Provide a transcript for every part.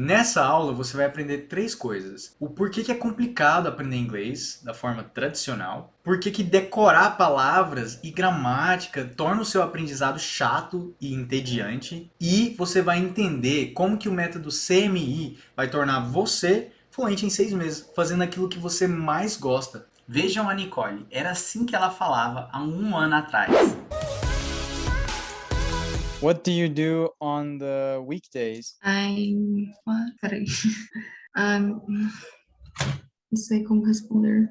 Nessa aula você vai aprender três coisas. O porquê que é complicado aprender inglês da forma tradicional, porquê que decorar palavras e gramática torna o seu aprendizado chato e entediante, e você vai entender como que o método CMI vai tornar você fluente em 6 meses, fazendo aquilo que você mais gosta. Vejam a Nicole, era assim que ela falava há um ano atrás. What do you do on the weekdays? What? Peraí. Ah, não sei como responder.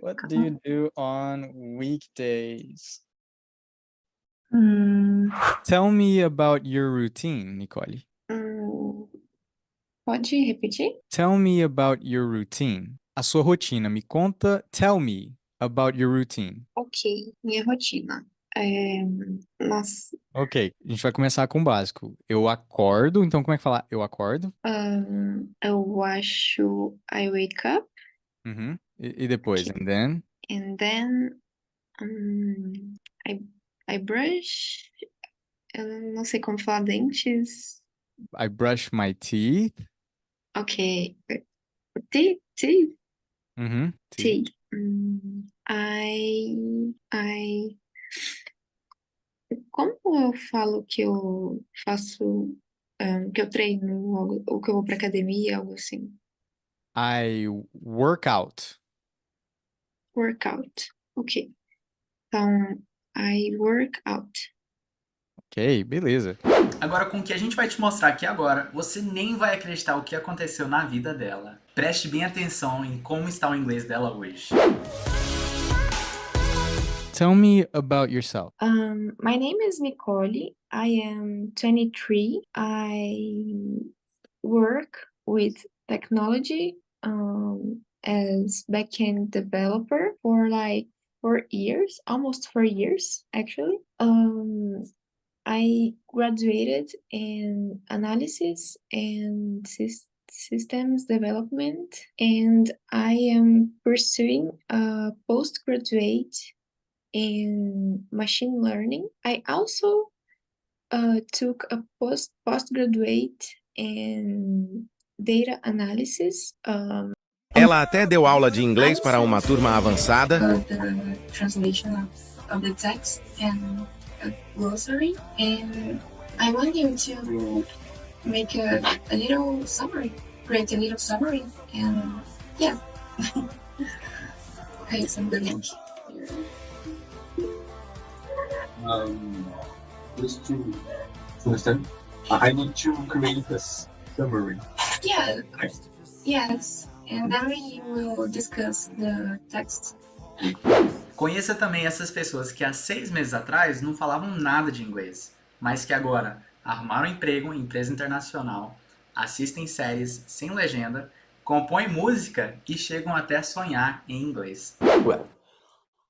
What do you do on weekdays? Hum, Tell me about your routine, Nicole. Pode repetir? Tell me about your routine. A sua rotina. Me conta. Tell me about your routine. Ok, minha rotina. É, nas, Ok, a gente vai começar com o básico. Eu acordo, então como é que fala? Eu acordo. eu acho I wake up Uhum. E depois? okay, And then? and then I, I brush. Eu não sei como falar dentes. I brush my teeth. Ok. Tea. Uhum. Teeth. Tea. I Como eu falo que eu faço, que eu treino, ou que eu vou pra academia, algo assim? I work out. Workout. Ok. Então, I work out. Ok, beleza. Agora, com o que a gente vai te mostrar aqui agora, você nem vai acreditar o que aconteceu na vida dela. Preste bem atenção em como está o inglês dela hoje. Tell me about yourself. My name is Nicole. I am 23. I work with technology as backend developer for like 4 years, almost 4 years actually. I graduated in analysis and systems development, and I am pursuing a postgraduate in machine learning. I also took a postgraduate in data analysis. Ela até deu aula de inglês para uma turma avançada. The translation of the text and a glossary, and I want you to make a little summary, create a little summary, and yeah. I send the link here. Just to understand, I need to create a summary. Yeah, yes, and then we will discuss the text. Conheça também essas pessoas que há 6 meses atrás não falavam nada de inglês, mas que agora arrumaram emprego em empresa internacional, assistem séries sem legenda, compõem música e chegam até a sonhar em inglês. Well,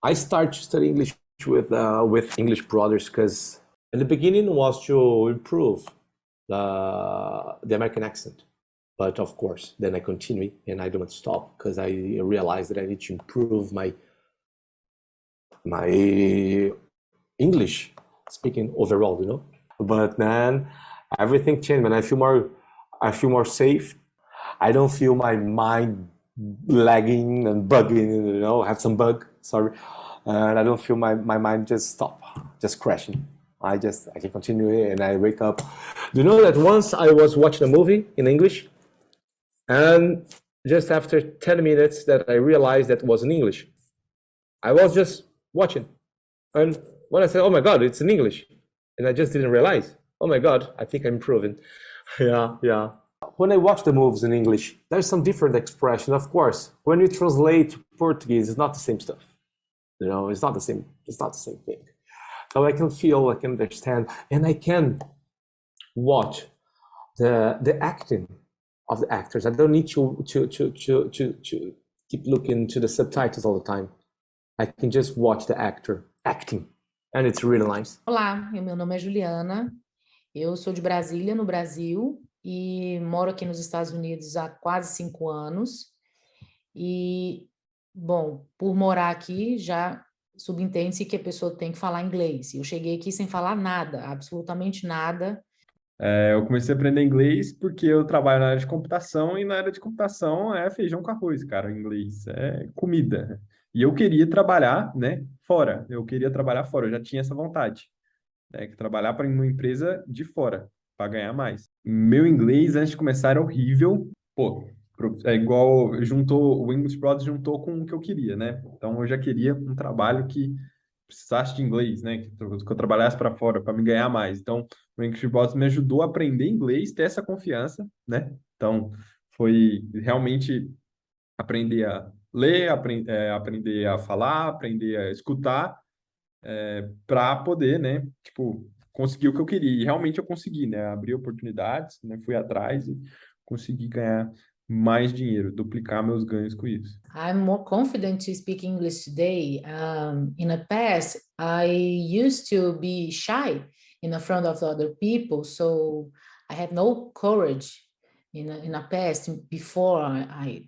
I started to study English with English Brothers because in the beginning was to improve the American accent, but of course then I continue and I don't stop because I realized that I need to improve my English speaking overall, you know. But then everything changed, and I feel more safe. I don't feel my mind lagging and bugging, you know, have some bug, sorry. And I don't feel my mind just crashing. I can continue and I wake up. Do you know that once I was watching a movie in English, and just after 10 minutes that I realized that was in English. I was just watching. And when I said, oh my God, it's in English. And I just didn't realize, oh my God, I think I'm improving. Yeah. When I watch the movies in English, there's some different expression, of course. When you translate to Portuguese, it's not the same stuff. You know, it's not the same thing. So I can feel, I can understand, and I can watch the acting of the actors. I don't need to keep looking to the subtitles all the time. I can just watch the actor acting, and it's really nice. Olá, meu nome é Juliana, eu sou de Brasília, no Brasil, e moro aqui nos Estados Unidos há quase 5 anos. E, bom, por morar aqui, já subentende-se que a pessoa tem que falar inglês. Eu cheguei aqui sem falar nada, absolutamente nada. Eu comecei a aprender inglês porque eu trabalho na área de computação e na área de computação é feijão com arroz, cara, o inglês é comida. E eu queria trabalhar, né, fora. Eu queria trabalhar fora, eu já tinha essa vontade, né, que trabalhar para uma empresa de fora para ganhar mais. Meu inglês antes de começar era horrível. Pô, é igual juntou o English Brothers juntou com o que eu queria, né? Então eu já queria um trabalho que precisasse de inglês, né? Que eu trabalhasse para fora para me ganhar mais. Então, o English Brothers me ajudou a aprender inglês, ter essa confiança, né? Então, foi realmente aprender a ler, aprender a falar, aprender a escutar, para poder, né? Tipo, conseguir o que eu queria. E realmente eu consegui, né? Abri oportunidades, né? Fui atrás e consegui ganhar mais dinheiro, duplicar meus ganhos com isso. I'm more confident to speak English today. In the past, I used to be shy in the front of other people, so I had no courage in the past before I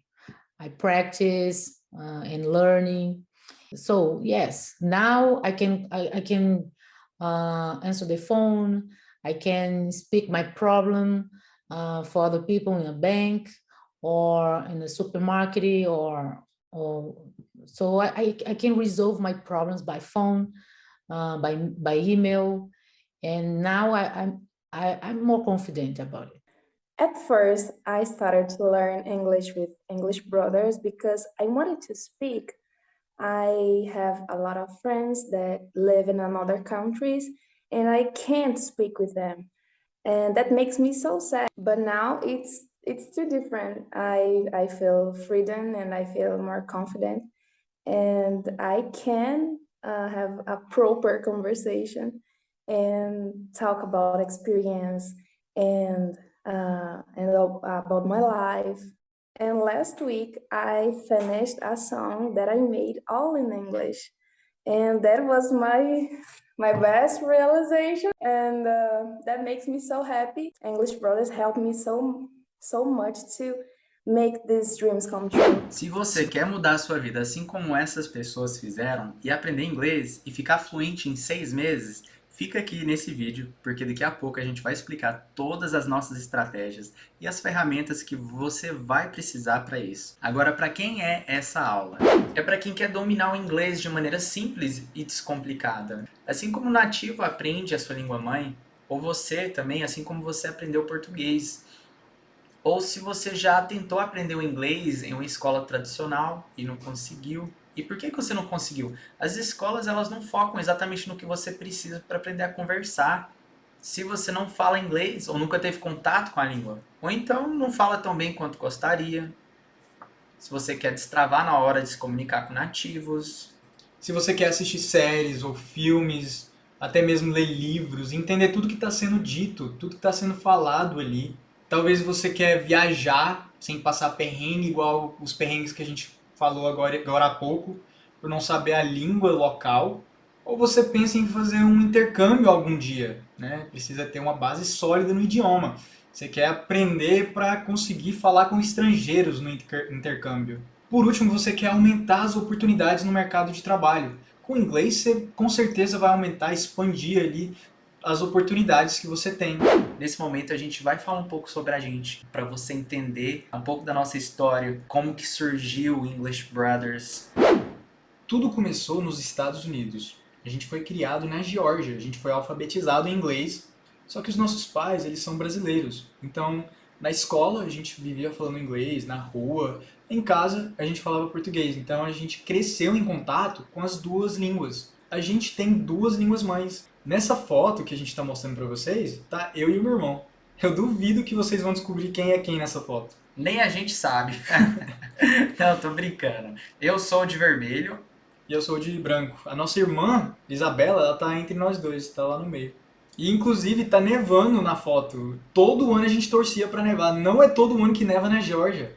practice and learning. So yes, now I can answer the phone. I can speak my problem for other people in a bank or in the supermarket or so I can resolve my problems by phone, by email, and now I'm more confident about it. At first, I started to learn English with English Brothers because I wanted to speak. I have a lot of friends that live in another countries and I can't speak with them. And that makes me so sad. But now it's too different. I feel freedom and I feel more confident and I can have a proper conversation and talk about experience and about my life. And last week, I finished a song that I made all in English, and that was my best realization, and that makes me so happy. English Brothers helped me so much to make these dreams come true. Se você quer mudar a sua vida assim como essas pessoas fizeram e aprender inglês e ficar fluente em 6 meses, fica aqui nesse vídeo, porque daqui a pouco a gente vai explicar todas as nossas estratégias e as ferramentas que você vai precisar para isso. Agora, para quem é essa aula? É para quem quer dominar o inglês de maneira simples e descomplicada. Assim como o nativo aprende a sua língua mãe, ou você também, assim como você aprendeu português. Ou se você já tentou aprender o inglês em uma escola tradicional e não conseguiu. E por que você não conseguiu? As escolas elas não focam exatamente no que você precisa para aprender a conversar. Se você não fala inglês ou nunca teve contato com a língua, ou então não fala tão bem quanto gostaria. Se você quer destravar na hora de se comunicar com nativos. Se você quer assistir séries ou filmes, até mesmo ler livros, entender tudo que está sendo dito, tudo que está sendo falado ali. Talvez você quer viajar sem passar perrengue, igual os perrengues que a gente falou agora há pouco, por não saber a língua local. Ou você pensa em fazer um intercâmbio algum dia, né? Precisa ter uma base sólida no idioma. Você quer aprender para conseguir falar com estrangeiros no intercâmbio. Por último, você quer aumentar as oportunidades no mercado de trabalho. Com o inglês, você com certeza vai aumentar, expandir ali as oportunidades que você tem. Nesse momento a gente vai falar um pouco sobre a gente, para você entender um pouco da nossa história, como que surgiu o English Brothers. Tudo começou nos Estados Unidos. A gente foi criado na Geórgia, a gente foi alfabetizado em inglês, só que os nossos pais, eles são brasileiros. Então, na escola a gente vivia falando inglês, na rua, em casa a gente falava português. Então a gente cresceu em contato com as duas línguas. A gente tem duas línguas mães. Nessa foto que a gente está mostrando para vocês, tá eu e o meu irmão. Eu duvido que vocês vão descobrir quem é quem nessa foto. Nem a gente sabe. Não, tô brincando. Eu sou de vermelho e eu sou de branco. A nossa irmã, Isabela, ela tá entre nós dois, tá lá no meio. E inclusive tá nevando na foto. Todo ano a gente torcia para nevar. Não é todo ano que neva na Geórgia.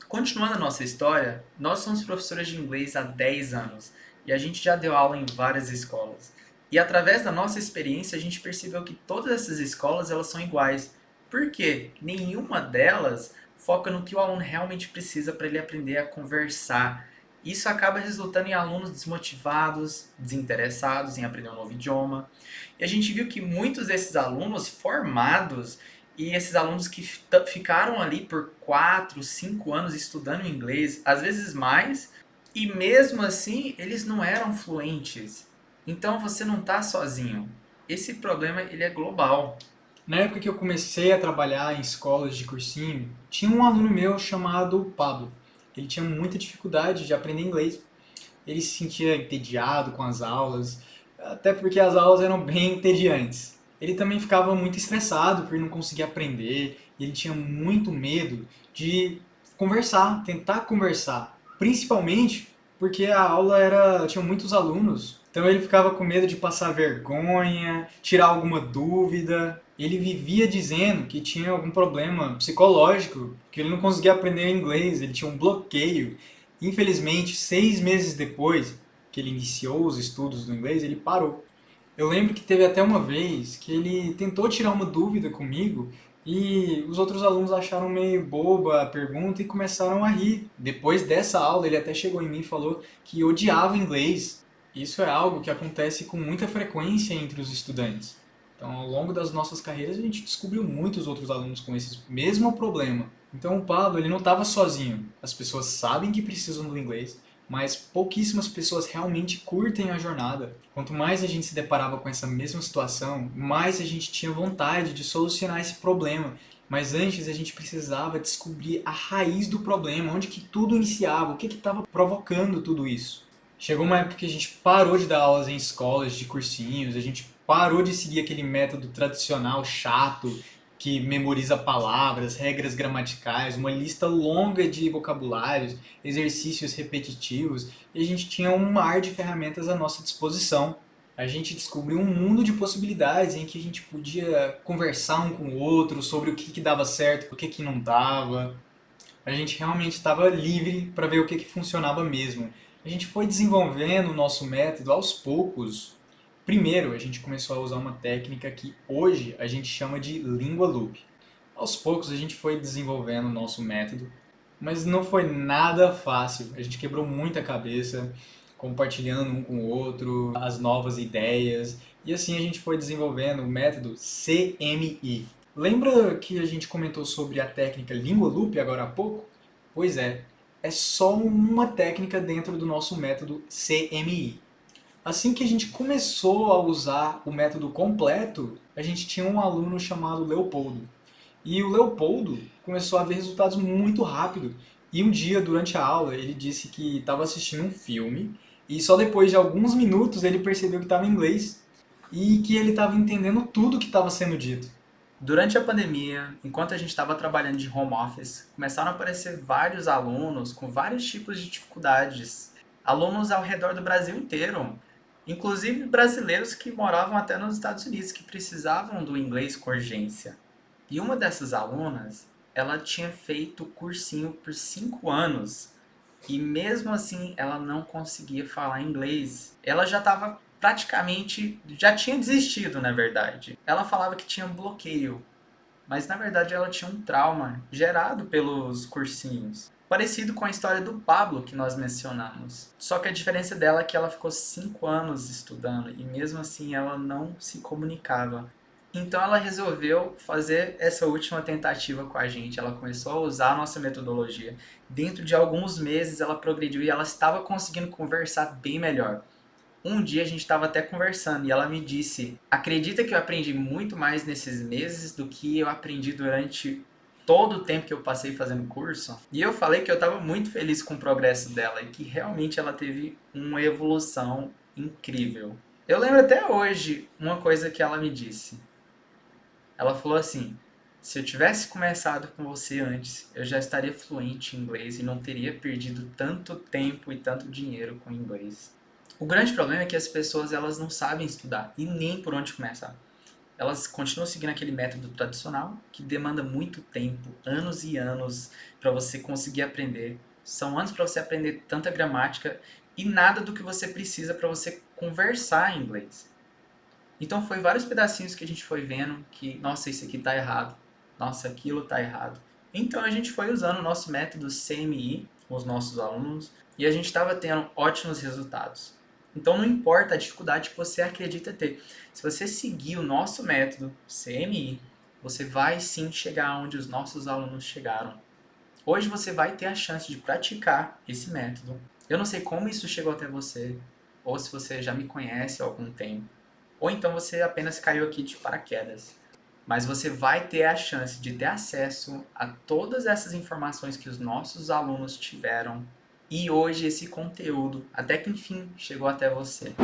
Continuando a nossa história, nós somos professores de inglês há 10 anos. E a gente já deu aula em várias escolas. E através da nossa experiência, a gente percebeu que todas essas escolas elas são iguais. Por quê? Nenhuma delas foca no que o aluno realmente precisa para ele aprender a conversar. Isso acaba resultando em alunos desmotivados, desinteressados em aprender um novo idioma. E a gente viu que muitos desses alunos formados e esses alunos que ficaram ali por 4, 5 anos estudando inglês, às vezes mais, e mesmo assim eles não eram fluentes. Então você não está sozinho. Esse problema ele é global. Na época que eu comecei a trabalhar em escolas de cursinho, tinha um aluno meu chamado Pablo. Ele tinha muita dificuldade de aprender inglês. Ele se sentia entediado com as aulas, até porque as aulas eram bem entediantes. Ele também ficava muito estressado por não conseguir aprender, e ele tinha muito medo de conversar, tentar conversar, principalmente porque a aula tinha muitos alunos, então ele ficava com medo de passar vergonha, tirar alguma dúvida. Ele vivia dizendo que tinha algum problema psicológico, que ele não conseguia aprender inglês, ele tinha um bloqueio. Infelizmente, 6 meses depois que ele iniciou os estudos do inglês, ele parou. Eu lembro que teve até uma vez que ele tentou tirar uma dúvida comigo e os outros alunos acharam meio boba a pergunta e começaram a rir. Depois dessa aula, ele até chegou em mim e falou que odiava inglês. Isso é algo que acontece com muita frequência entre os estudantes. Então, ao longo das nossas carreiras, a gente descobriu muitos outros alunos com esse mesmo problema. Então, o Pablo, ele não estava sozinho. As pessoas sabem que precisam do inglês, mas pouquíssimas pessoas realmente curtem a jornada. Quanto mais a gente se deparava com essa mesma situação, mais a gente tinha vontade de solucionar esse problema. Mas antes a gente precisava descobrir a raiz do problema, onde que tudo iniciava, o que estava provocando tudo isso. Chegou uma época que a gente parou de dar aulas em escolas de cursinhos, a gente parou de seguir aquele método tradicional chato que memoriza palavras, regras gramaticais, uma lista longa de vocabulários, exercícios repetitivos, e a gente tinha um mar de ferramentas à nossa disposição. A gente descobriu um mundo de possibilidades em que a gente podia conversar um com o outro sobre o que dava certo, o que não dava. A gente realmente estava livre para ver o que funcionava mesmo. A gente foi desenvolvendo o nosso método aos poucos. Primeiro, a gente começou a usar uma técnica que hoje a gente chama de língua loop. Aos poucos a gente foi desenvolvendo o nosso método, mas não foi nada fácil. A gente quebrou muita cabeça, compartilhando um com o outro as novas ideias, e assim a gente foi desenvolvendo o método CMI. Lembra que a gente comentou sobre a técnica língua loop agora há pouco? Pois é só uma técnica dentro do nosso método CMI. Assim que a gente começou a usar o método completo, a gente tinha um aluno chamado Leopoldo. E o Leopoldo começou a ver resultados muito rápido. E um dia, durante a aula, ele disse que estava assistindo um filme e só depois de alguns minutos ele percebeu que estava em inglês e que ele estava entendendo tudo que estava sendo dito. Durante a pandemia, enquanto a gente estava trabalhando de home office, começaram a aparecer vários alunos com vários tipos de dificuldades. Alunos ao redor do Brasil inteiro. Inclusive brasileiros que moravam até nos Estados Unidos, que precisavam do inglês com urgência. E uma dessas alunas, ela tinha feito cursinho por 5 anos. E mesmo assim, ela não conseguia falar inglês. Ela já estava já tinha desistido, na verdade. Ela falava que tinha bloqueio, mas na verdade ela tinha um trauma gerado pelos cursinhos. Parecido com a história do Pablo que nós mencionamos. Só que a diferença dela é que ela ficou 5 anos estudando e mesmo assim ela não se comunicava. Então ela resolveu fazer essa última tentativa com a gente. Ela começou a usar a nossa metodologia. Dentro de alguns meses ela progrediu e ela estava conseguindo conversar bem melhor. Um dia a gente estava até conversando e ela me disse: acredita que eu aprendi muito mais nesses meses do que eu aprendi durante todo o tempo que eu passei fazendo curso? E eu falei que eu estava muito feliz com o progresso dela e que realmente ela teve uma evolução incrível. Eu lembro até hoje uma coisa que ela me disse. Ela falou assim: se eu tivesse começado com você antes, eu já estaria fluente em inglês e não teria perdido tanto tempo e tanto dinheiro com inglês. O grande problema é que as pessoas elas não sabem estudar e nem por onde começar. Elas continuam seguindo aquele método tradicional que demanda muito tempo, anos e anos para você conseguir aprender. São anos para você aprender tanta gramática e nada do que você precisa para você conversar em inglês. Então foi vários pedacinhos que a gente foi vendo que, nossa, isso aqui tá errado, nossa, aquilo tá errado. Então a gente foi usando o nosso método CMI com os nossos alunos e a gente estava tendo ótimos resultados. Então não importa a dificuldade que você acredita ter. Se você seguir o nosso método CMI, você vai sim chegar onde os nossos alunos chegaram. Hoje você vai ter a chance de praticar esse método. Eu não sei como isso chegou até você, ou se você já me conhece há algum tempo, ou então você apenas caiu aqui de paraquedas. Mas você vai ter a chance de ter acesso a todas essas informações que os nossos alunos tiveram e hoje esse conteúdo, até que enfim, chegou até você.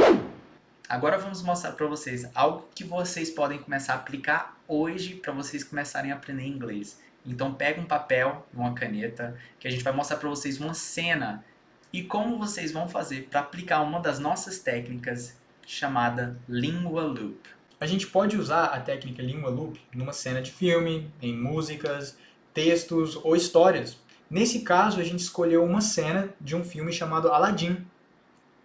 Agora vamos mostrar para vocês algo que vocês podem começar a aplicar hoje para vocês começarem a aprender inglês. Então pega um papel, uma caneta, que a gente vai mostrar para vocês uma cena e como vocês vão fazer para aplicar uma das nossas técnicas chamada Língua Loop. A gente pode usar a técnica Língua Loop numa cena de filme, em músicas, textos ou histórias. Nesse caso, a gente escolheu uma cena de um filme chamado Aladdin.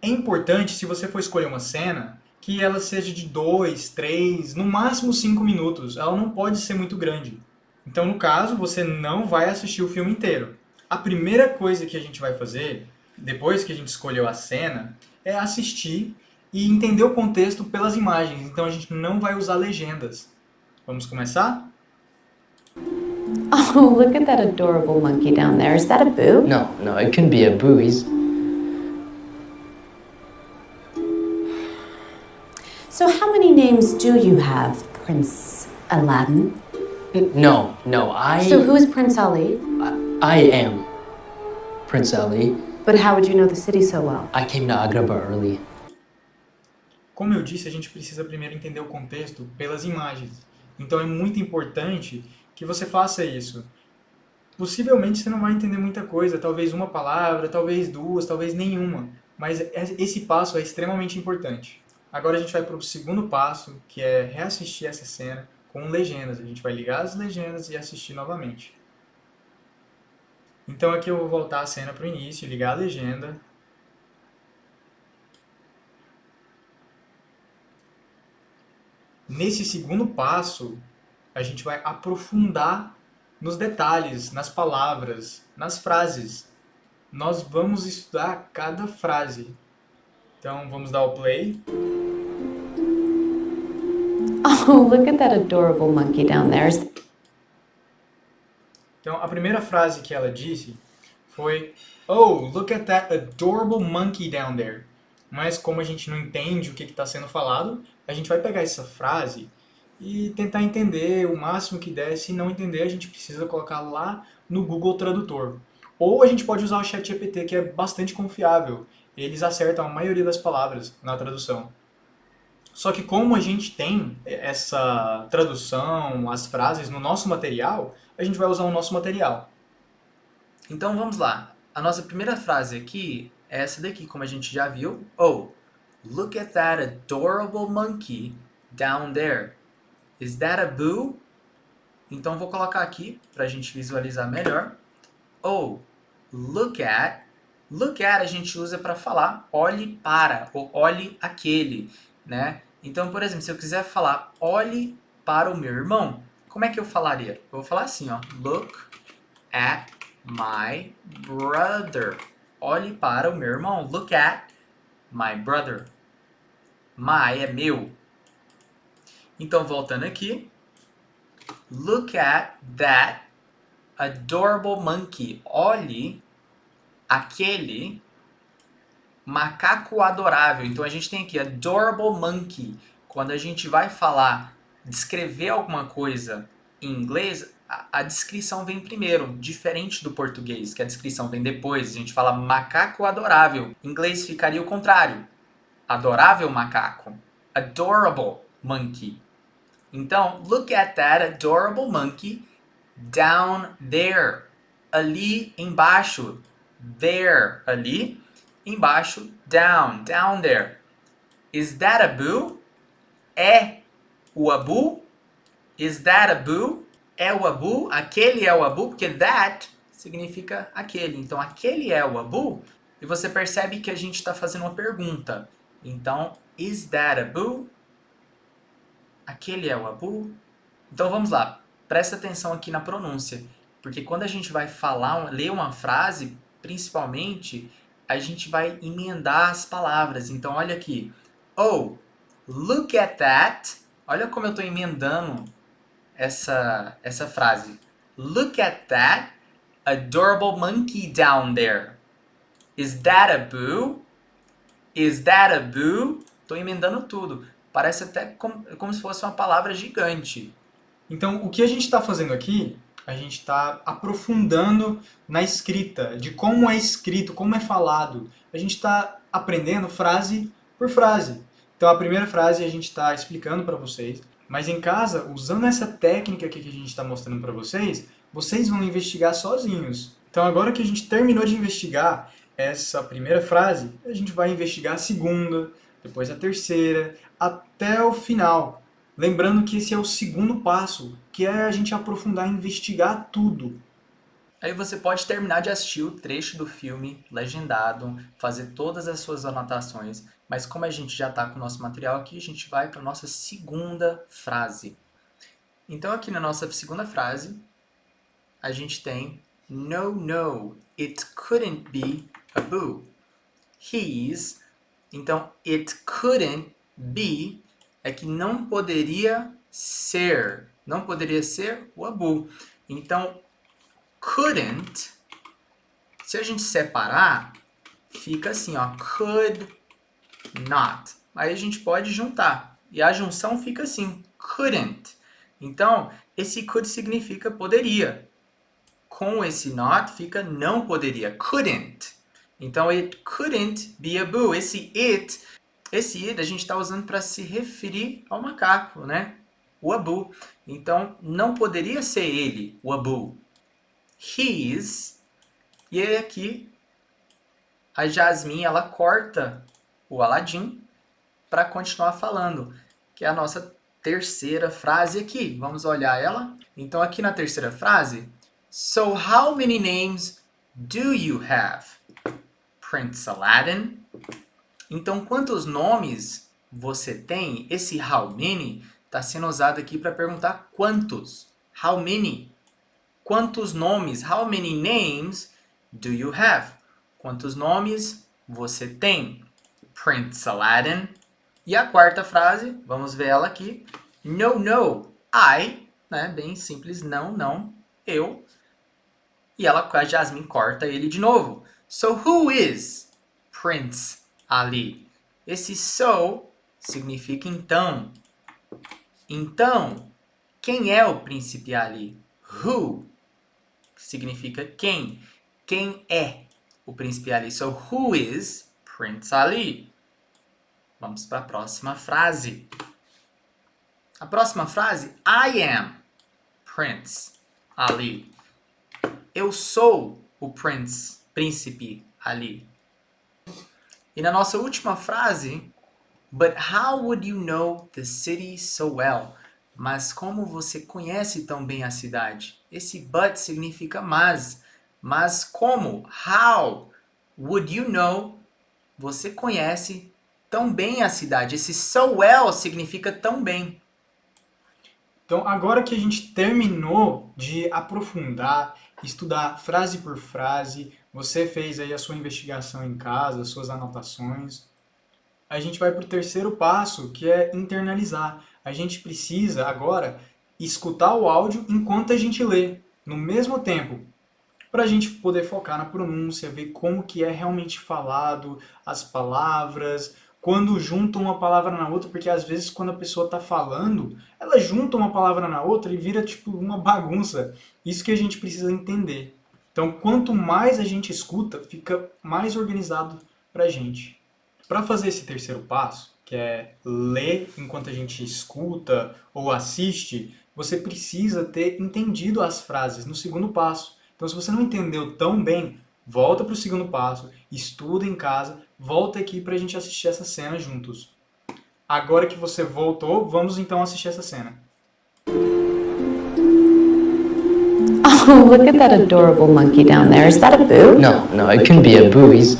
É importante, se você for escolher uma cena, que ela seja de 2, 3, no máximo 5 minutos. Ela não pode ser muito grande. Então, no caso, você não vai assistir o filme inteiro. A primeira coisa que a gente vai fazer, depois que a gente escolheu a cena, é assistir e entender o contexto pelas imagens. Então a gente não vai usar legendas. Vamos começar? Oh, look at that adorable monkey down there. Is that a Boo? No, it couldn't be a Boo. He's... So how many names do you have, Prince Aladdin? No, So who is Prince Ali? I am Prince Ali. But how would you know the city so well? I came to Agrabah early. Como eu disse, a gente precisa primeiro entender o contexto pelas imagens. Então é muito importante que você faça isso. Possivelmente você não vai entender muita coisa, talvez uma palavra, talvez duas, talvez nenhuma. Mas esse passo é extremamente importante. Agora a gente vai para o segundo passo, que é reassistir essa cena com legendas. A gente vai ligar as legendas e assistir novamente. Então aqui eu vou voltar a cena para o início, ligar a legenda. Nesse segundo passo, a gente vai aprofundar nos detalhes, nas palavras, nas frases. Nós vamos estudar cada frase. Então vamos dar o play. Oh, look at that adorable monkey down there. Então a primeira frase que ela disse foi: Oh, look at that adorable monkey down there. Mas como a gente não entende o que está sendo falado, a gente vai pegar essa frase e tentar entender o máximo que der. Se não entender, a gente precisa colocar lá no Google Tradutor. Ou a gente pode usar o ChatGPT, que é bastante confiável. Eles acertam a maioria das palavras na tradução. Só que como a gente tem essa tradução, as frases no nosso material, a gente vai usar o nosso material. Então vamos lá. A nossa primeira frase aqui é essa daqui, como a gente já viu. Oh, look at that adorable monkey down there. Is that a Boo? Então vou colocar aqui para a gente visualizar melhor. Oh, look at. Look at a gente usa para falar olhe para ou olhe aquele, né? Então, por exemplo, se eu quiser falar olhe para o meu irmão, como é que eu falaria? Eu vou falar assim, ó. Look at my brother. Olhe para o meu irmão. Look at my brother. My é meu. Então, voltando aqui. Look at that adorable monkey. Olhe aquele macaco adorável. Então, a gente tem aqui adorable monkey. Quando a gente vai falar, descrever alguma coisa em inglês, a descrição vem primeiro, diferente do português, que a descrição vem depois. A gente fala macaco adorável. Em inglês ficaria o contrário. Adorável macaco. Adorable monkey. Então, look at that adorable monkey down there. Ali embaixo. There. Ali embaixo. Down. Down there. Is that a Boo? É o Abu? Is that a Boo? É o Abu? Aquele é o Abu? Porque that significa aquele. Então, aquele é o Abu. E você percebe que a gente está fazendo uma pergunta. Então, is that a Boo? Aquele é o Abu? Então, vamos lá. Presta atenção aqui na pronúncia. Porque quando a gente vai falar, ler uma frase, principalmente, a gente vai emendar as palavras. Então, olha aqui. Oh, look at that. Olha como eu estou emendando essa frase. Look at that adorable monkey down there. Is that a boo? Is that a boo? Estou emendando tudo. Parece até como se fosse uma palavra gigante. Então, o que a gente está fazendo aqui, a gente está aprofundando na escrita, de como é escrito, como é falado. A gente está aprendendo frase por frase. Então, a primeira frase a gente está explicando para vocês, mas em casa, usando essa técnica aqui que a gente está mostrando para vocês, vocês vão investigar sozinhos. Então, agora que a gente terminou de investigar essa primeira frase, a gente vai investigar a segunda, depois a terceira, até o final. Lembrando que esse é o segundo passo, que é a gente aprofundar e investigar tudo. Aí você pode terminar de assistir o trecho do filme legendado, fazer todas as suas anotações, mas como a gente já está com o nosso material aqui, a gente vai para a nossa segunda frase. Então aqui na nossa segunda frase, a gente tem No, no, it couldn't be a boo. He's... Então, it couldn't be é que não poderia ser. Não poderia ser o Abu. Então, couldn't, se a gente separar, fica assim, ó. Could not. Aí a gente pode juntar. E a junção fica assim. Couldn't. Então, esse could significa poderia. Com esse not fica não poderia. Couldn't. Então, it couldn't be a boo. Esse it a gente está usando para se referir ao macaco, né? O Abu. Então, não poderia ser ele, o Abu. His. E aí aqui, a Jasmine, ela corta o Aladdin para continuar falando, que é a nossa terceira frase aqui. Vamos olhar ela? Então, aqui na terceira frase, So how many names do you have? Prince Aladdin. Então, quantos nomes você tem? Esse how many está sendo usado aqui para perguntar quantos. How many? Quantos nomes? How many names do you have? Quantos nomes você tem? Prince Aladdin. E a quarta frase, vamos ver ela aqui. No, no, I, né? Bem simples, não, não, eu. E a Jasmine corta ele de novo. So who is Prince Ali? Esse so significa então. Então, quem é o príncipe Ali? Who significa quem. Quem é o príncipe Ali? So who is Prince Ali? Vamos para a próxima frase. A próxima frase, I am Prince Ali. Eu sou o príncipe Ali. E na nossa última frase, But how would you know the city so well? Mas como você conhece tão bem a cidade? Esse but significa mas. Mas como? How would you know? Você conhece tão bem a cidade. Esse so well significa tão bem. Então, agora que a gente terminou de aprofundar, estudar frase por frase, você fez aí a sua investigação em casa, as suas anotações, a gente vai para o terceiro passo, que é internalizar. A gente precisa agora escutar o áudio enquanto a gente lê, no mesmo tempo, para a gente poder focar na pronúncia, ver como que é realmente falado, as palavras, quando juntam uma palavra na outra, porque às vezes quando a pessoa está falando, ela junta uma palavra na outra e vira tipo uma bagunça. Isso que a gente precisa entender. Então, quanto mais a gente escuta, fica mais organizado para a gente. Para fazer esse terceiro passo, que é ler enquanto a gente escuta ou assiste, você precisa ter entendido as frases no segundo passo. Então, se você não entendeu tão bem, volta para o segundo passo, estuda em casa, volta aqui para a gente assistir essa cena juntos. Agora que você voltou, vamos então assistir essa cena. Oh, look at that adorable monkey down there. Is that a boo? No, no, it couldn't be a boo. He's...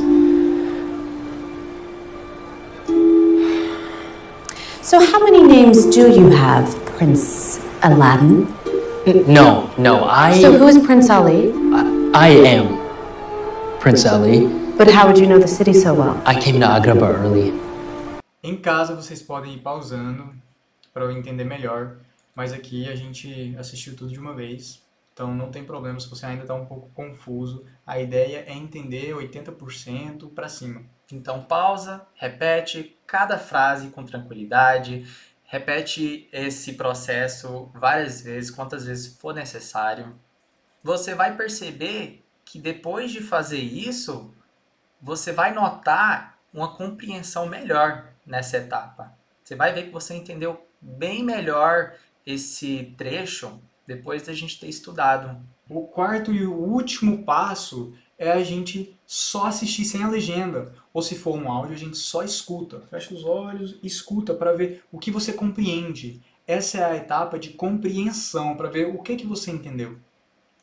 So how many names do you have, Prince Aladdin? No, no, So who is Prince Ali? I am Prince Ali. But how would you know the city so well? I came to Agrabah early. Em casa vocês podem ir pausando para eu entender melhor, mas aqui a gente assistiu tudo de uma vez, então não tem problema se você ainda está um pouco confuso. A ideia é entender 80% para cima. Então pausa, repete cada frase com tranquilidade, repete esse processo várias vezes, quantas vezes for necessário. Você vai perceber que depois de fazer isso, você vai notar uma compreensão melhor nessa etapa. Você vai ver que você entendeu bem melhor esse trecho depois da gente ter estudado. O quarto e o último passo é a gente só assistir sem a legenda. Ou se for um áudio, a gente só escuta. Fecha os olhos e escuta para ver o que você compreende. Essa é a etapa de compreensão, para ver o que você entendeu.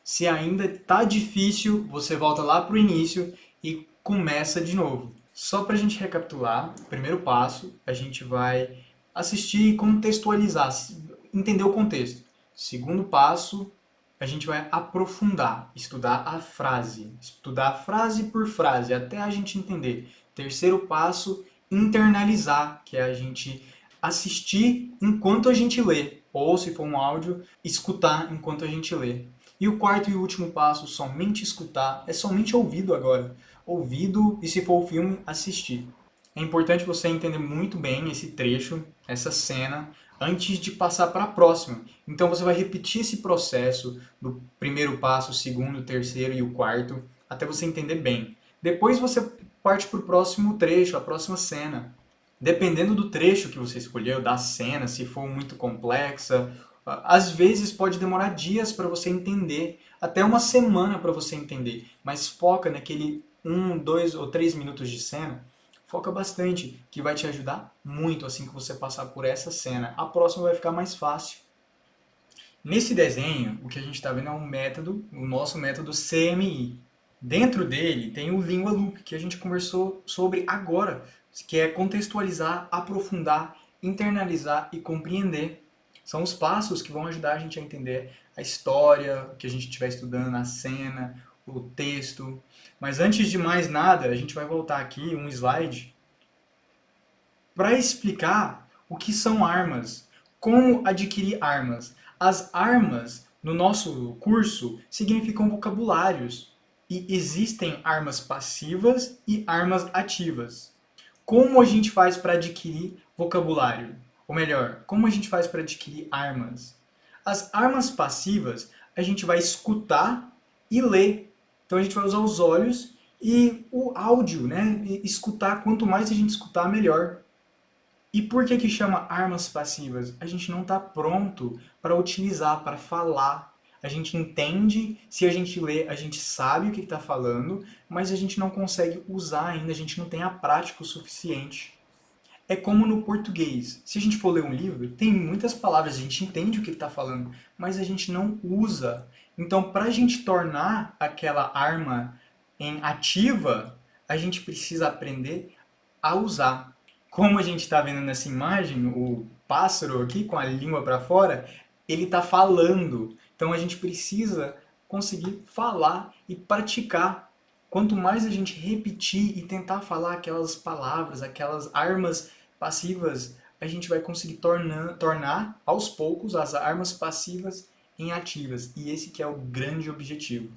Se ainda está difícil, você volta lá para o início e começa de novo. Só para a gente recapitular, primeiro passo, a gente vai assistir e contextualizar, entender o contexto. Segundo passo, a gente vai aprofundar, estudar a frase por frase, até a gente entender. Terceiro passo, internalizar, que é a gente assistir enquanto a gente lê, ou se for um áudio, escutar enquanto a gente lê. E o quarto e último passo, somente escutar, é somente ouvido agora. Ouvido e, se for o filme, assistir. É importante você entender muito bem esse trecho, essa cena, antes de passar para a próxima. Então você vai repetir esse processo do primeiro passo, o segundo, o terceiro e o quarto, até você entender bem. Depois você parte para o próximo trecho, a próxima cena. Dependendo do trecho que você escolheu, da cena, se for muito complexa, às vezes pode demorar dias para você entender, até uma semana para você entender, mas foca naquele 1, 2 ou 3 minutos de cena, foca bastante, que vai te ajudar muito assim que você passar por essa cena. A próxima vai ficar mais fácil. Nesse desenho, o que a gente está vendo é um método, o nosso método CMI. Dentro dele tem o Língua Loop, que a gente conversou sobre agora, que é contextualizar, aprofundar, internalizar e compreender. São os passos que vão ajudar a gente a entender a história que a gente estiver estudando, a cena, o texto. Mas antes de mais nada, a gente vai voltar aqui um slide para explicar o que são armas, como adquirir armas. As armas, no nosso curso, significam vocabulários e existem armas passivas e armas ativas. Como a gente faz para adquirir vocabulário? Ou melhor, como a gente faz para adquirir armas? As armas passivas, a gente vai escutar e ler. Então a gente vai usar os olhos e o áudio, né? E escutar, quanto mais a gente escutar, melhor. E por que chama armas passivas? A gente não está pronto para utilizar, para falar. A gente entende, se a gente lê, a gente sabe o que está falando, mas a gente não consegue usar ainda, a gente não tem a prática o suficiente. É como no português. Se a gente for ler um livro, tem muitas palavras, a gente entende o que está falando, mas a gente não usa. Então, para a gente tornar aquela arma em ativa, a gente precisa aprender a usar. Como a gente está vendo nessa imagem, o pássaro aqui com a língua para fora, ele está falando. Então a gente precisa conseguir falar e praticar. Quanto mais a gente repetir e tentar falar aquelas palavras, aquelas armas passivas, a gente vai conseguir tornar aos poucos as armas passivas em ativas. E esse que é o grande objetivo.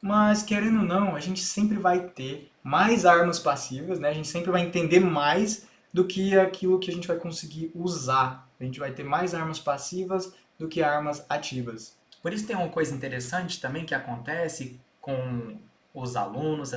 Mas, querendo ou não, a gente sempre vai ter mais armas passivas, né? A gente sempre vai entender mais do que aquilo que a gente vai conseguir usar. A gente vai ter mais armas passivas do que armas ativas. Por isso tem uma coisa interessante também que acontece com os alunos,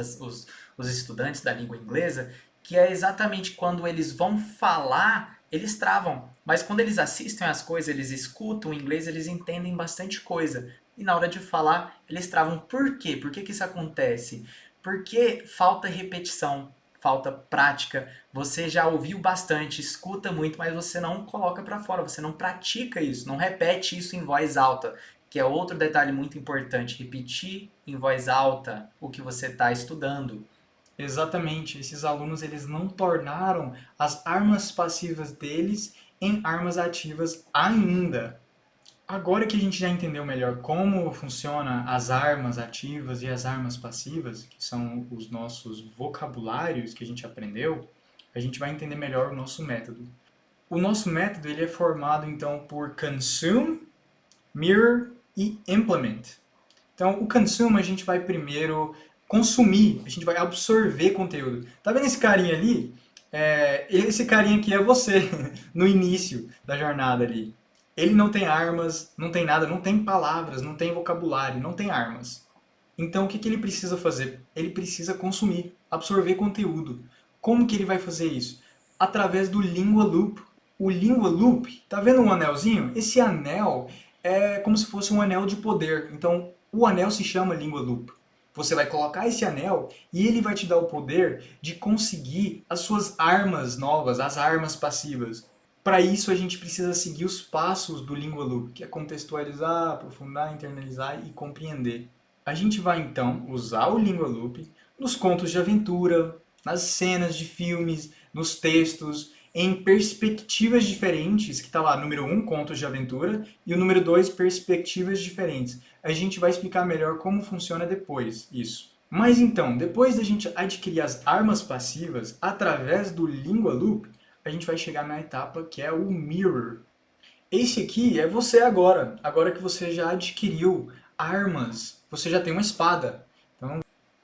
os estudantes da língua inglesa, que é exatamente quando eles vão falar, eles travam. Mas quando eles assistem as coisas, eles escutam o inglês, eles entendem bastante coisa. E na hora de falar, eles travam. Por quê? Por que isso acontece? Porque falta repetição, falta prática. Você já ouviu bastante, escuta muito, mas você não coloca para fora, você não pratica isso, não repete isso em voz alta, que é outro detalhe muito importante, repetir em voz alta o que você está estudando. Exatamente, esses alunos eles não tornaram as armas passivas deles em armas ativas ainda. Agora que a gente já entendeu melhor como funciona as armas ativas e as armas passivas, que são os nossos vocabulários que a gente aprendeu, a gente vai entender melhor o nosso método. O nosso método ele é formado então por consume, mirror e implement. Então, o consume a gente vai primeiro consumir, a gente vai absorver conteúdo. Tá vendo esse carinha ali? Esse carinha aqui é você, no início da jornada ali. Ele não tem armas, não tem nada, não tem palavras, não tem vocabulário, não tem armas. Então, o que ele precisa fazer? Ele precisa consumir, absorver conteúdo. Como que ele vai fazer isso? Através do Lingua Loop. O Lingua Loop, tá vendo um anelzinho? Esse anel é como se fosse um anel de poder. Então, o anel se chama Lingua Loop. Você vai colocar esse anel e ele vai te dar o poder de conseguir as suas armas novas, as armas passivas. Para isso, a gente precisa seguir os passos do Lingua Loop, que é contextualizar, aprofundar, internalizar e compreender. A gente vai, então, usar o Lingua Loop nos contos de aventura, nas cenas de filmes, nos textos, em perspectivas diferentes, que está lá, número 1, contos de aventura, e o número 2, perspectivas diferentes. A gente vai explicar melhor como funciona depois isso. Mas então, depois da gente adquirir as armas passivas, através do Lingua Loop, a gente vai chegar na etapa que é o Mirror. Esse aqui é você agora que você já adquiriu armas, você já tem uma espada.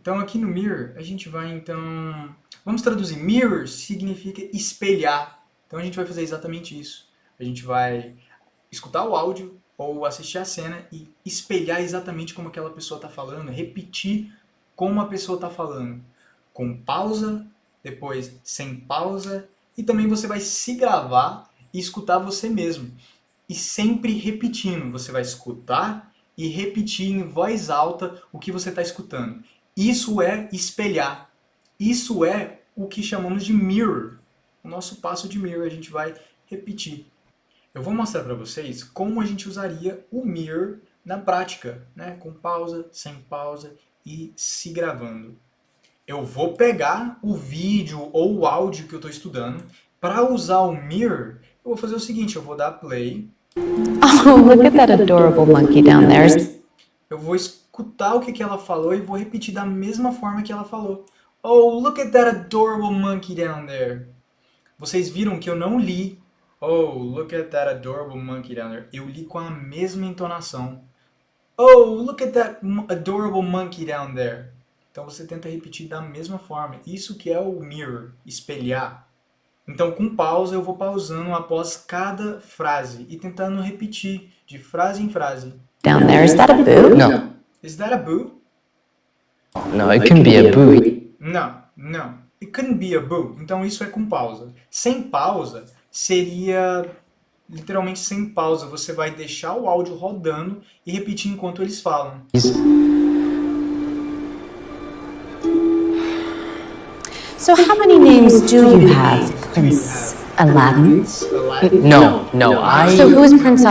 Então aqui no Mirror, a gente vai então... Vamos traduzir. Mirror significa espelhar. Então a gente vai fazer exatamente isso. A gente vai escutar o áudio ou assistir a cena e espelhar exatamente como aquela pessoa está falando, repetir como a pessoa está falando. Com pausa, depois sem pausa, e também você vai se gravar e escutar você mesmo. E sempre repetindo. Você vai escutar e repetir em voz alta o que você está escutando. Isso é espelhar. Isso é o que chamamos de mirror. O nosso passo de mirror a gente vai repetir. Eu vou mostrar para vocês como a gente usaria o mirror na prática, né? Com pausa, sem pausa e se gravando. Eu vou pegar o vídeo ou o áudio que eu estou estudando. Para usar o mirror, eu vou fazer o seguinte, eu vou dar play. Oh, look at that adorable monkey down there. Eu vou escutar o que ela falou e vou repetir da mesma forma que ela falou. Oh, look at that adorable monkey down there. Vocês viram que eu não li. Oh, look at that adorable monkey down there. Eu li com a mesma entonação. Oh, look at that adorable monkey down there. Então você tenta repetir da mesma forma. Isso que é o mirror, espelhar. Então com pausa eu vou pausando após cada frase e tentando repetir de frase em frase. Down there, is that a boo? No. Is that a boo? No, it can be a buoy. Não. It couldn't be a boo. Então isso é com pausa. Sem pausa seria literalmente sem pausa. Você vai deixar o áudio rodando e repetir enquanto eles falam. So how many names do you have, Prince Aladdin? No, So who is Prince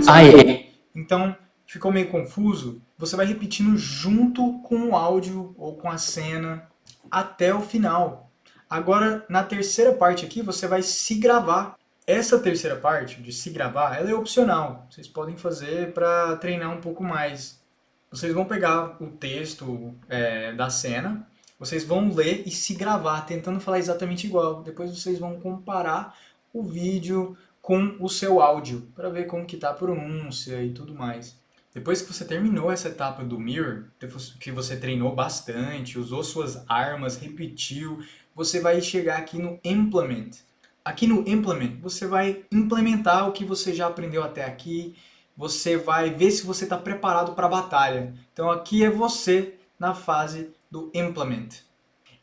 Ali? Então, ficou meio confuso? Você vai repetindo junto com o áudio ou com a cena até o final. Agora, na terceira parte aqui, você vai se gravar. Essa terceira parte de se gravar, ela é opcional. Vocês podem fazer para treinar um pouco mais. Vocês vão pegar o texto da cena, vocês vão ler e se gravar, tentando falar exatamente igual. Depois vocês vão comparar o vídeo com o seu áudio, para ver como que tá a pronúncia e tudo mais. Depois que você terminou essa etapa do mirror, que você treinou bastante, usou suas armas, repetiu, você vai chegar aqui no implement. Aqui no implement, você vai implementar o que você já aprendeu até aqui, você vai ver se você está preparado para a batalha. Então aqui é você na fase do implement.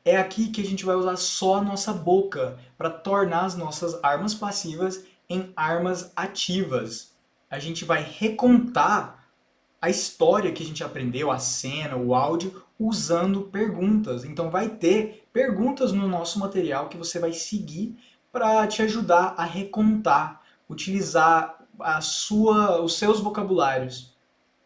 É aqui que a gente vai usar só a nossa boca para tornar as nossas armas passivas em armas ativas. A gente vai recontar a história que a gente aprendeu, a cena, o áudio, usando perguntas. Então vai ter perguntas no nosso material que você vai seguir para te ajudar a recontar, utilizar os seus vocabulários.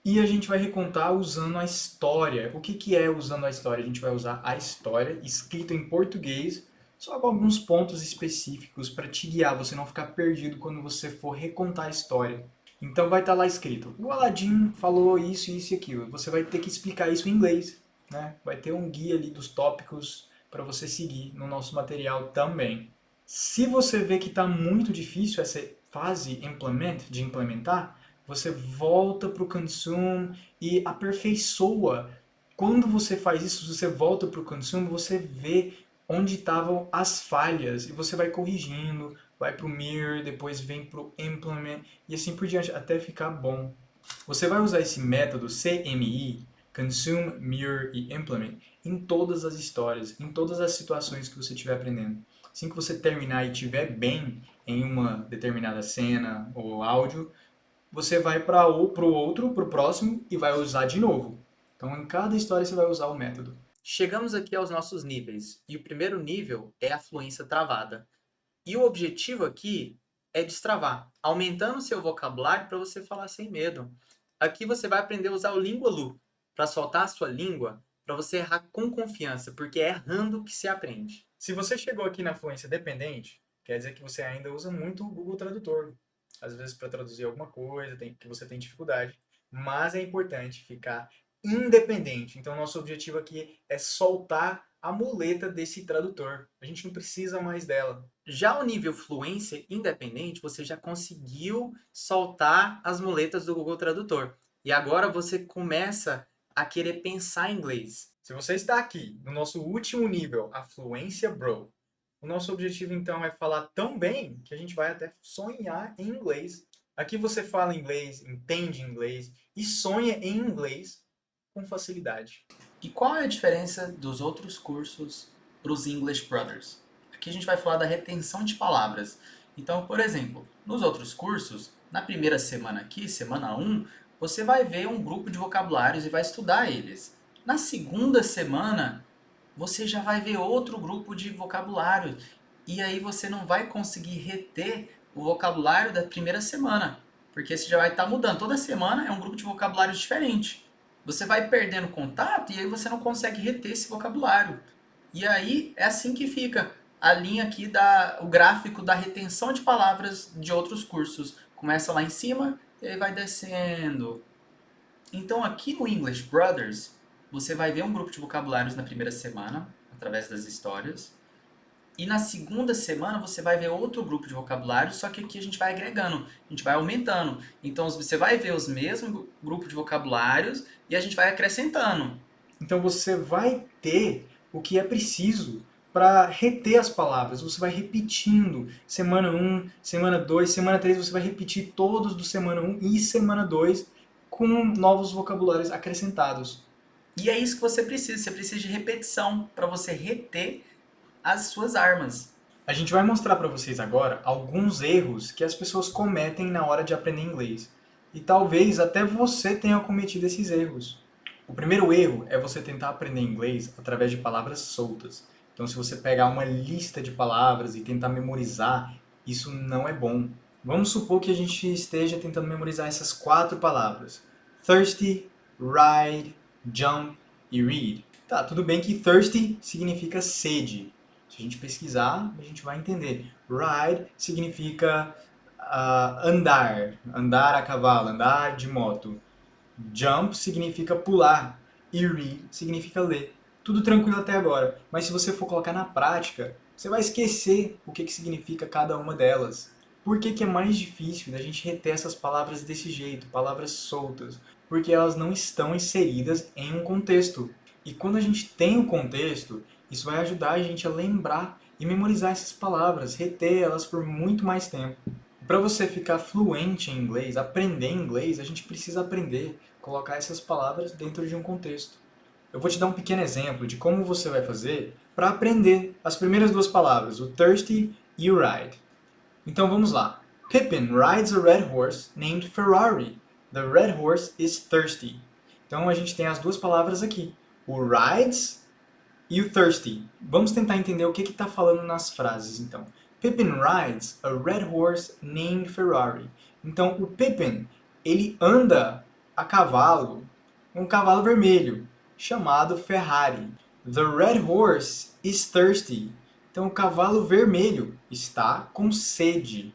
E a gente vai recontar usando a história. O que é usando a história? A gente vai usar a história, escrita em português, só com alguns pontos específicos para te guiar, você não ficar perdido quando você for recontar a história. Então vai estar lá escrito, o Aladdin falou isso, isso e aquilo. Você vai ter que explicar isso em inglês, né? Vai ter um guia ali dos tópicos para você seguir no nosso material também. Se você vê que está muito difícil essa fase de implementar, você volta para o consume e aperfeiçoa. Quando você faz isso, você volta para o consume, você vê onde estavam as falhas e você vai corrigindo, vai para o mirror, depois vem para o implement e assim por diante até ficar bom. Você vai usar esse método CMI, Consume, Mirror e Implement, em todas as histórias, em todas as situações que você estiver aprendendo. Assim que você terminar e estiver bem em uma determinada cena ou áudio, você vai para o próximo e vai usar de novo. Então, em cada história você vai usar o método. Chegamos aqui aos nossos níveis, e o primeiro nível é a fluência travada. E o objetivo aqui é destravar, aumentando o seu vocabulário para você falar sem medo. Aqui você vai aprender a usar o língua lu, para soltar a sua língua, para você errar com confiança, porque é errando que se aprende. Se você chegou aqui na fluência dependente, quer dizer que você ainda usa muito o Google Tradutor. Às vezes para traduzir alguma coisa que você tem dificuldade. Mas é importante ficar independente. Então, nosso objetivo aqui é soltar a muleta desse tradutor. A gente não precisa mais dela. Já o nível fluência independente, você já conseguiu soltar as muletas do Google Tradutor. E agora você começa a querer pensar em inglês. Se você está aqui no nosso último nível, a fluência bro, o nosso objetivo então é falar tão bem que a gente vai até sonhar em inglês. Aqui você fala inglês, entende inglês e sonha em inglês com facilidade. E qual é a diferença dos outros cursos para os English Brothers? Aqui a gente vai falar da retenção de palavras. Então, por exemplo, nos outros cursos, na primeira semana aqui, semana 1, você vai ver um grupo de vocabulários e vai estudar eles. Na segunda semana, você já vai ver outro grupo de vocabulário. E aí você não vai conseguir reter o vocabulário da primeira semana, porque você já vai estar mudando. Toda semana é um grupo de vocabulários diferente. Você vai perdendo contato e aí você não consegue reter esse vocabulário. E aí é assim que fica a linha aqui, o gráfico da retenção de palavras de outros cursos. Começa lá em cima e aí vai descendo. Então aqui no English Brothers, você vai ver um grupo de vocabulários na primeira semana, através das histórias. E na segunda semana você vai ver outro grupo de vocabulários, só que aqui a gente vai agregando, a gente vai aumentando. Então você vai ver os mesmos grupos de vocabulários e a gente vai acrescentando. Então você vai ter o que é preciso para reter as palavras. Você vai repetindo. Semana 1, semana 2, semana 3, você vai repetir todos do semana 1 e semana 2 com novos vocabulários acrescentados. E é isso que você precisa de repetição para você reter as suas armas. A gente vai mostrar para vocês agora alguns erros que as pessoas cometem na hora de aprender inglês. E talvez até você tenha cometido esses erros. O primeiro erro é você tentar aprender inglês através de palavras soltas. Então, se você pegar uma lista de palavras e tentar memorizar, isso não é bom. Vamos supor que a gente esteja tentando memorizar essas 4 palavras. Thirsty, ride, jump e read. Tá, tudo bem que thirsty significa sede. Se a gente pesquisar, a gente vai entender. Ride significa andar a cavalo, andar de moto. Jump significa pular. E read significa ler. Tudo tranquilo até agora. Mas se você for colocar na prática, você vai esquecer o que significa cada uma delas. Por que é mais difícil da gente reter essas palavras desse jeito, palavras soltas? Porque elas não estão inseridas em um contexto. E quando a gente tem um contexto, isso vai ajudar a gente a lembrar e memorizar essas palavras, reter elas por muito mais tempo. Para você ficar fluente em inglês, aprender inglês, a gente precisa aprender a colocar essas palavras dentro de um contexto. Eu vou te dar um pequeno exemplo de como você vai fazer para aprender as primeiras 2 palavras, o thirsty e o ride. Então vamos lá. Pippin rides a red horse named Ferrari. The red horse is thirsty. Então a gente tem as 2 palavras aqui, o rides e o thirsty. Vamos tentar entender o que está falando nas frases, então. Pippin rides a red horse named Ferrari. Então, o Pippin, ele anda a cavalo, um cavalo vermelho, chamado Ferrari. The red horse is thirsty. Então, o cavalo vermelho está com sede.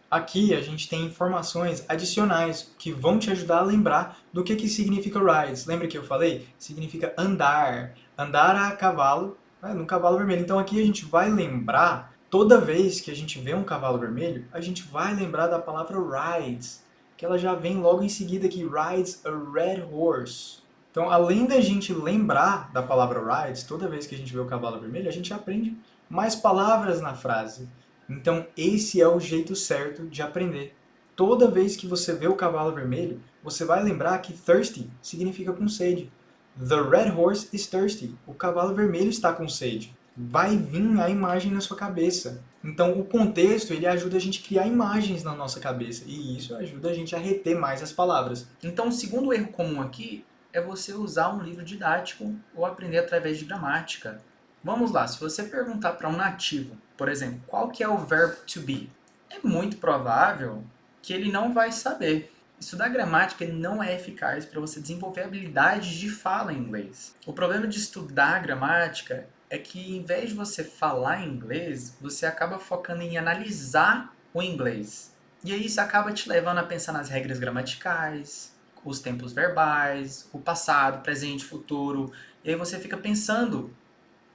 Aqui a gente tem informações adicionais que vão te ajudar a lembrar do que significa rides. Lembra que eu falei? Significa andar, andar a cavalo, num cavalo vermelho. Então aqui a gente vai lembrar, toda vez que a gente vê um cavalo vermelho, a gente vai lembrar da palavra rides, que ela já vem logo em seguida aqui, rides a red horse. Então, além da gente lembrar da palavra rides, toda vez que a gente vê o cavalo vermelho, a gente aprende mais palavras na frase. Então, esse é o jeito certo de aprender. Toda vez que você vê o cavalo vermelho, você vai lembrar que thirsty significa com sede. The red horse is thirsty. O cavalo vermelho está com sede. Vai vir a imagem na sua cabeça. Então, o contexto, ele ajuda a gente a criar imagens na nossa cabeça. E isso ajuda a gente a reter mais as palavras. Então, o segundo erro comum aqui é você usar um livro didático ou aprender através de gramática. Vamos lá, se você perguntar para um nativo, por exemplo, qual que é o verbo to be, é muito provável que ele não vai saber. Estudar gramática não é eficaz para você desenvolver habilidades de fala em inglês. O problema de estudar gramática é que, em vez de você falar inglês, você acaba focando em analisar o inglês. E aí isso acaba te levando a pensar nas regras gramaticais, os tempos verbais, o passado, presente, futuro. E aí você fica pensando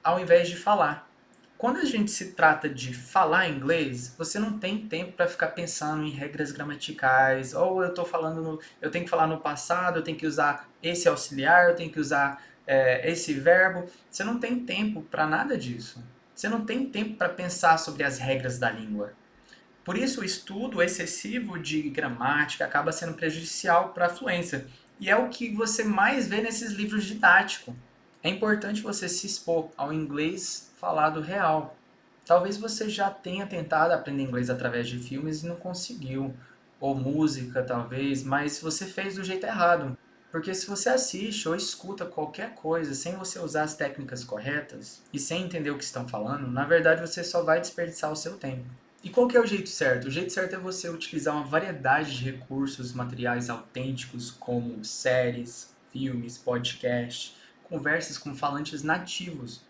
ao invés de falar. Quando a gente se trata de falar inglês, você não tem tempo para ficar pensando em regras gramaticais, ou eu tenho que falar no passado, eu tenho que usar esse auxiliar, eu tenho que usar esse verbo. Você não tem tempo para nada disso. Você não tem tempo para pensar sobre as regras da língua. Por isso, o estudo excessivo de gramática acaba sendo prejudicial para a fluência. E é o que você mais vê nesses livros didáticos. É importante você se expor ao inglês falado real. Talvez você já tenha tentado aprender inglês através de filmes e não conseguiu. Ou música, talvez, mas você fez do jeito errado. Porque se você assiste ou escuta qualquer coisa sem você usar as técnicas corretas e sem entender o que estão falando, na verdade você só vai desperdiçar o seu tempo. E qual que é o jeito certo? O jeito certo é você utilizar uma variedade de recursos, materiais autênticos, como séries, filmes, podcasts, conversas com falantes nativos.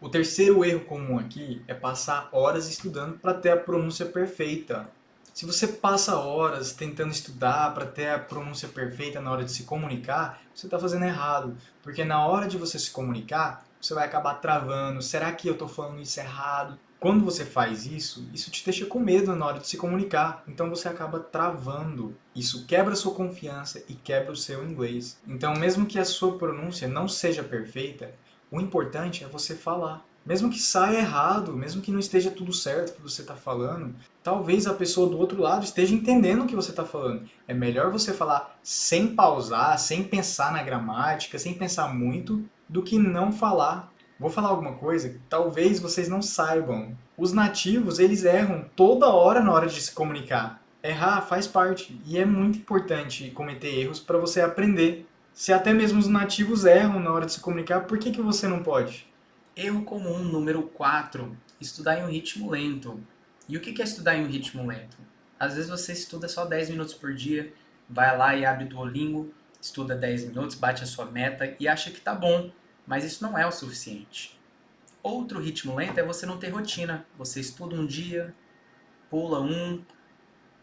O terceiro erro comum aqui é passar horas estudando para ter a pronúncia perfeita. Se você passa horas tentando estudar para ter a pronúncia perfeita na hora de se comunicar, você está fazendo errado. Porque na hora de você se comunicar, você vai acabar travando. Será que eu estou falando isso errado? Quando você faz isso, isso te deixa com medo na hora de se comunicar. Então você acaba travando. Isso quebra a sua confiança e quebra o seu inglês. Então, mesmo que a sua pronúncia não seja perfeita, o importante é você falar. Mesmo que saia errado, mesmo que não esteja tudo certo o que você está falando, talvez a pessoa do outro lado esteja entendendo o que você está falando. É melhor você falar sem pausar, sem pensar na gramática, sem pensar muito, do que não falar. Vou falar alguma coisa que talvez vocês não saibam. Os nativos, eles erram toda hora na hora de se comunicar. Errar faz parte e é muito importante cometer erros para você aprender. Se até mesmo os nativos erram na hora de se comunicar, por que você não pode? Erro comum número 4, estudar em um ritmo lento. E o que é estudar em um ritmo lento? Às vezes você estuda só 10 minutos por dia, vai lá e abre o Duolingo, estuda 10 minutos, bate a sua meta e acha que tá bom, mas isso não é o suficiente. Outro ritmo lento é você não ter rotina. Você estuda um dia, pula um,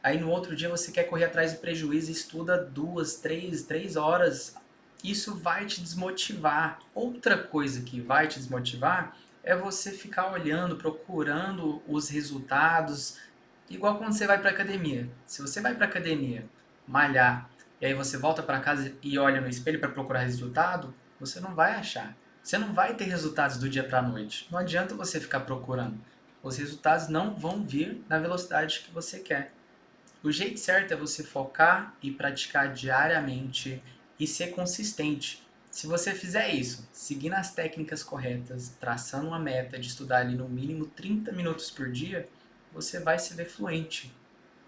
aí no outro dia você quer correr atrás do prejuízo e estuda 2, 3 horas. Isso vai te desmotivar. Outra coisa que vai te desmotivar é você ficar olhando, procurando os resultados, igual quando você vai para academia. Se você vai para academia, malhar, e aí você volta para casa e olha no espelho para procurar resultado, você não vai achar. Você não vai ter resultados do dia para a noite. Não adianta você ficar procurando. Os resultados não vão vir na velocidade que você quer. O jeito certo é você focar e praticar diariamente e ser consistente. Se você fizer isso, seguindo as técnicas corretas, traçando uma meta de estudar ali no mínimo 30 minutos por dia, você vai se ver fluente.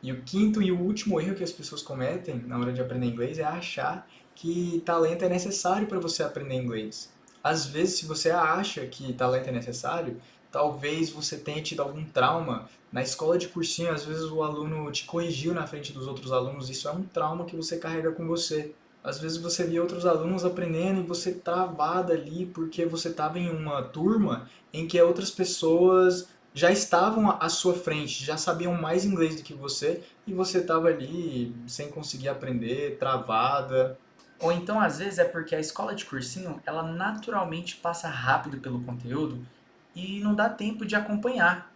E o quinto e o último erro que as pessoas cometem na hora de aprender inglês é achar que talento é necessário para você aprender inglês. Às vezes, se você acha que talento é necessário, talvez você tenha tido algum trauma. Na escola de cursinho, às vezes o aluno te corrigiu na frente dos outros alunos, isso é um trauma que você carrega com você. Às vezes você via outros alunos aprendendo e você travada ali porque você estava em uma turma em que outras pessoas já estavam à sua frente, já sabiam mais inglês do que você e você estava ali sem conseguir aprender, travada. Ou então, às vezes, é porque a escola de cursinho, ela naturalmente passa rápido pelo conteúdo e não dá tempo de acompanhar.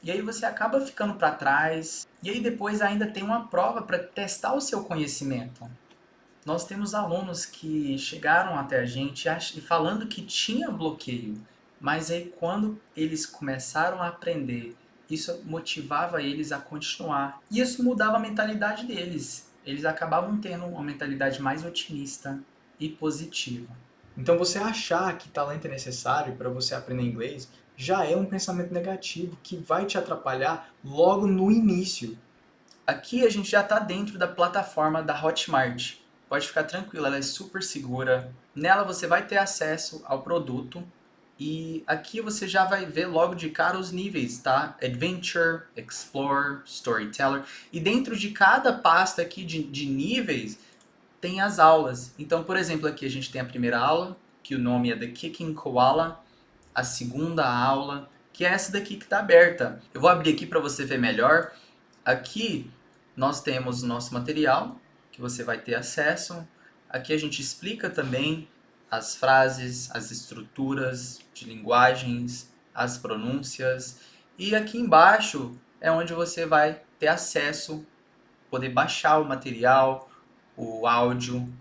E aí você acaba ficando para trás. E aí depois ainda tem uma prova para testar o seu conhecimento. Nós temos alunos que chegaram até a gente falando que tinha bloqueio. Mas aí quando eles começaram a aprender, isso motivava eles a continuar. E isso mudava a mentalidade deles. Eles acabavam tendo uma mentalidade mais otimista e positiva. Então você achar que talento é necessário para você aprender inglês já é um pensamento negativo que vai te atrapalhar logo no início. Aqui a gente já está dentro da plataforma da Hotmart. Pode ficar tranquilo, ela é super segura. Nela você vai ter acesso ao produto e aqui você já vai ver logo de cara os níveis, tá? Adventure, Explorer, Storyteller. E dentro de cada pasta aqui de níveis tem as aulas. Então, por exemplo, aqui a gente tem a primeira aula, que o nome é The Kicking Koala. A segunda aula, que é essa daqui que está aberta. Eu vou abrir aqui para você ver melhor. Aqui nós temos o nosso material, que você vai ter acesso. Aqui a gente explica também as frases, as estruturas de linguagens, as pronúncias. E aqui embaixo é onde você vai ter acesso, poder baixar o material, o áudio.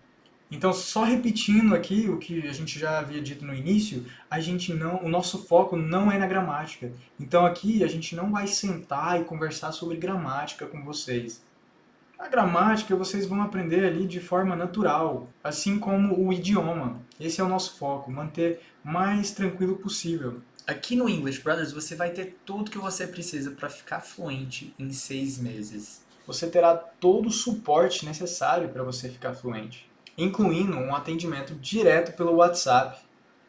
Então, só repetindo aqui o que a gente já havia dito no início, o nosso foco não é na gramática. Então aqui a gente não vai sentar e conversar sobre gramática com vocês. A gramática vocês vão aprender ali de forma natural, assim como o idioma. Esse é o nosso foco, manter mais tranquilo possível. Aqui no English Brothers você vai ter tudo que você precisa para ficar fluente em 6 meses. Você terá todo o suporte necessário para você ficar fluente, incluindo um atendimento direto pelo WhatsApp.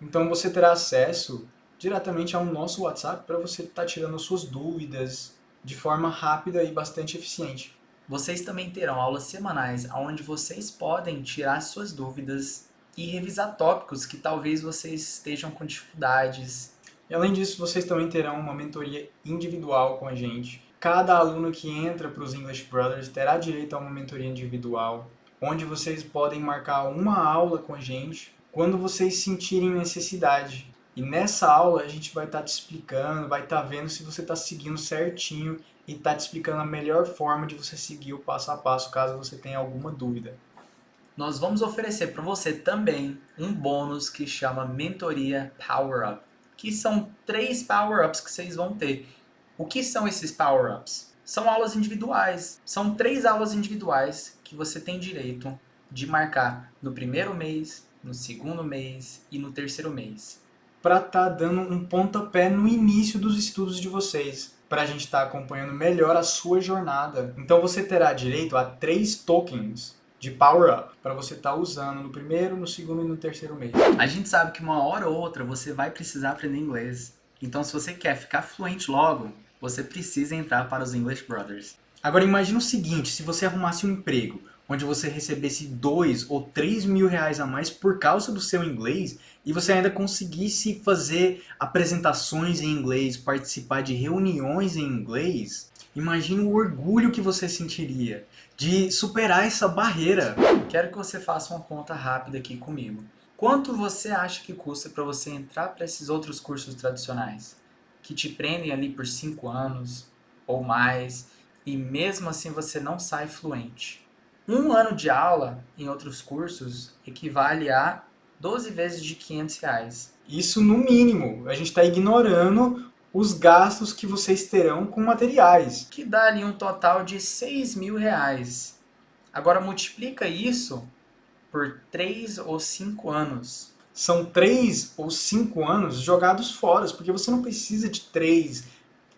Então você terá acesso diretamente ao nosso WhatsApp para você estar tirando suas dúvidas de forma rápida e bastante eficiente. Vocês também terão aulas semanais onde vocês podem tirar suas dúvidas e revisar tópicos que talvez vocês estejam com dificuldades. E além disso, vocês também terão uma mentoria individual com a gente. Cada aluno que entra para os English Brothers terá direito a uma mentoria individual, onde vocês podem marcar uma aula com a gente quando vocês sentirem necessidade. E nessa aula a gente vai estar te explicando, vai estar vendo se você está seguindo certinho e está te explicando a melhor forma de você seguir o passo a passo, caso você tenha alguma dúvida. Nós vamos oferecer para você também um bônus que chama Mentoria Power Up, que são 3 Power-Ups que vocês vão ter. O que são esses Power-Ups? São aulas individuais. São 3 aulas individuais que você tem direito de marcar no primeiro mês, no segundo mês e no terceiro mês. Para estar dando um pontapé no início dos estudos de vocês, para a gente estar acompanhando melhor a sua jornada. Então você terá direito a 3 tokens de Power Up para você estar usando no primeiro, no segundo e no terceiro mês. A gente sabe que uma hora ou outra você vai precisar aprender inglês. Então se você quer ficar fluente logo, você precisa entrar para os English Brothers. Agora imagine o seguinte, se você arrumasse um emprego onde você recebesse 2 ou 3 mil reais a mais por causa do seu inglês e você ainda conseguisse fazer apresentações em inglês, participar de reuniões em inglês, imagine o orgulho que você sentiria de superar essa barreira. Quero que você faça uma conta rápida aqui comigo. Quanto você acha que custa para você entrar para esses outros cursos tradicionais? Que te prendem ali por 5 anos ou mais e mesmo assim você não sai fluente. 1 ano de aula em outros cursos equivale a 12 vezes de R$500. Isso no mínimo. A gente está ignorando os gastos que vocês terão com materiais. Que dá ali um total de R$6.000. Agora multiplica isso por 3 ou 5 anos. São 3 ou 5 anos jogados fora, porque você não precisa de 3,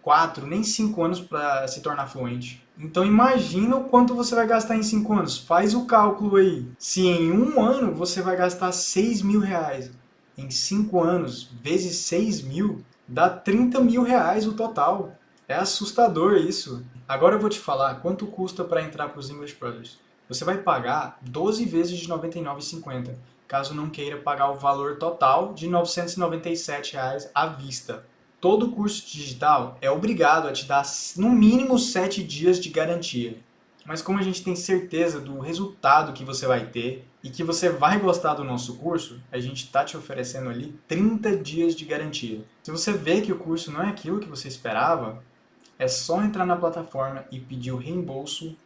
4, nem 5 anos para se tornar fluente. Então imagina o quanto você vai gastar em 5 anos. Faz o cálculo aí. Se em 1 ano você vai gastar R$6.000, em 5 anos vezes 6 mil, dá R$30.000 o total. É assustador isso. Agora eu vou te falar quanto custa para entrar para os English Brothers. Você vai pagar 12 vezes de R$ 99,50, caso não queira pagar o valor total de R$997 à vista. Todo curso digital é obrigado a te dar no mínimo 7 dias de garantia. Mas como a gente tem certeza do resultado que você vai ter e que você vai gostar do nosso curso, a gente está te oferecendo ali 30 dias de garantia. Se você vê que o curso não é aquilo que você esperava, é só entrar na plataforma e pedir o reembolso,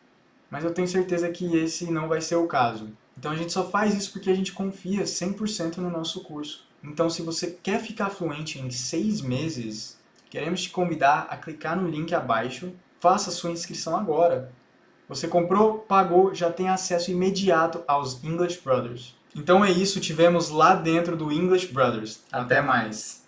mas eu tenho certeza que esse não vai ser o caso. Então a gente só faz isso porque a gente confia 100% no nosso curso. Então se você quer ficar fluente em 6 meses, queremos te convidar a clicar no link abaixo, faça sua inscrição agora. Você comprou, pagou, já tem acesso imediato aos English Brothers. Então é isso, tivemos lá dentro do English Brothers. Até mais!